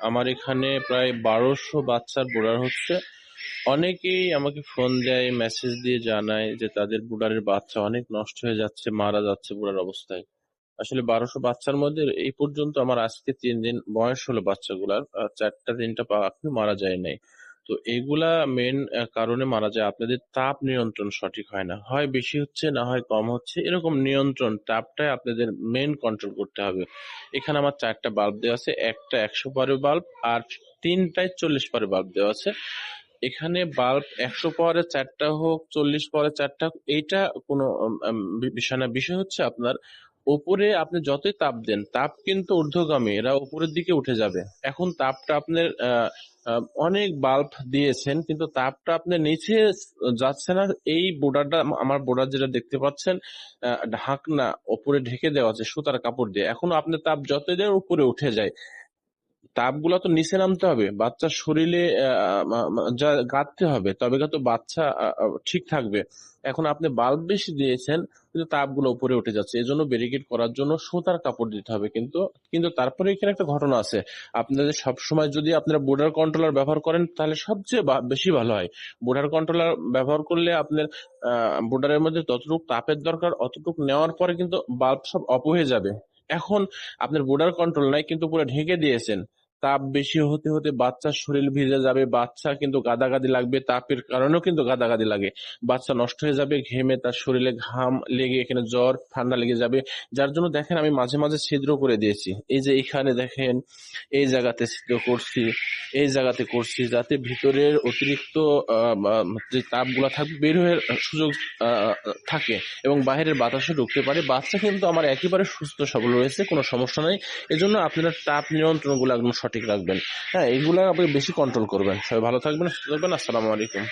আমার এখানে প্রায় ১২০০ বাচ্চার ব্রুডার হচ্ছে। অনেকেই আমাকে ফোন দেয়, মেসেজ দিয়ে জানায় যে তাদের ব্রুডারের বাচ্চা অনেক নষ্ট হয়ে যাচ্ছে, মারা যাচ্ছে ব্রুডার অবস্থায়। আসলে ১২০০ বাচ্চার মধ্যে এই পর্যন্ত আমার আজকে ৩ দিন বয়স হলো বাচ্চাগুলার, ৪টা ৩টা পাখি মারা যায় নাই। তো এগুলা মেন কারণে মারা যায় আপনাদের তাপ নিয়ন্ত্রণ সঠিক হয় না, হয় বেশি হচ্ছে না হয় কম হচ্ছে, এরকম নিয়ন্ত্রণ তাপটাই আপনাদের মেন কন্ট্রোল করতে হবে। এখানে আমার 4টা বাল্ব দেওয়া আছে, একটা ১০০ পাওয়ারের বাল্ব আর 3টায় 40 পাওয়ারের বাল্ব দেওয়া আছে। এখানে বাল্ব ১০০ পাওয়ারের 4টা হোক, 40 পাওয়ারের 4টা হোক, এইটা কোনো বিষয় না। বিষয় হচ্ছে আপনার উপরে আপনি যতই তাপ দেন, তাপ কিন্তু ঊর্ধ্বগামী, এরা উপরের দিকে উঠে যাবে। এখন তাপটা আপনার অনেক বাল্ব দিয়েছেন কিন্তু তাপটা আপনার নিচে যাচ্ছে না। এই বোর্ডারটা, আমার বোর্ডার যেটা দেখতে পাচ্ছেন, ঢাকনা উপরে ঢেকে দেওয়া আছে সুতার কাপড় দিয়ে, এখন আপনার তাপ যতই দেন উপরে উঠে যায়। তাপগুলো তো নিচে নামতে হবে, বাচ্চার শরীরে গাঁথতে হবে, তবে তো বাচ্চা ঠিক থাকবে। এখন আপনি বাল্ব বেশি দিয়েছেন কিন্তু তাপগুলো উপরে উঠে যাচ্ছে, এজন্য ব্যারিকেড করার জন্য সুতার কাপড় দিতে হবে। কিন্তু কিন্তু তারপরে এখানে একটা ঘটনা আছে। আপনাদের সবসময় যদি আপনারা বোর্ডার কন্ট্রোলার ব্যবহার করেন তাহলে সবচেয়ে বেশি ভালো হয়। বোর্ডার কন্ট্রোলার ব্যবহার করলে আপনার বোর্ডারের মধ্যে যতটুকু তাপের দরকার অতটুকু নেওয়ার পরে কিন্তু বাল্ব সব অফ হয়ে যাবে। এখন আপনার বোর্ডার কন্ট্রোল নাই কিন্তু পুরো ঢেকে দিয়েছেন, তাপ বেশি হতে হতে বাচ্চার শরীর ভিজে যাবে, বাচ্চা কিন্তু গাদাগাদি লাগবে, তাপের কারণেও কিন্তু গাদাগাদি লাগে, বাচ্চা নষ্ট হয়ে যাবে, ঘেমে তার শরীরে ঘাম লেগে এখানে জ্বর ঠান্ডা লেগে যাবে। যার জন্য দেখেন আমি মাঝে মাঝে ছিদ্র করে দিয়েছি, এই যে এখানে দেখেন, এই জায়গাতে ছিদ্র করছি, এই জায়গাতে করছি, যাতে ভিতরের অতিরিক্ত যে তাপগুলা থাকবে বের হয়ে সুযোগ আহ, থাকে এবং বাইরের বাতাসে ঢুকতে পারে। বাচ্চা কিন্তু আমার একেবারে সুস্থ সবল রয়েছে, কোনো সমস্যা নাই। এজন্য আপনারা তাপ নিয়ন্ত্রণ গুলো একদম সঠিক রাখবেন। হ্যাঁ, এগুলা আপনি বেশি কন্ট্রোল করবেন। সবাই ভালো থাকবেন, সুস্থ থাকবেন। আসসালামু আলাইকুম।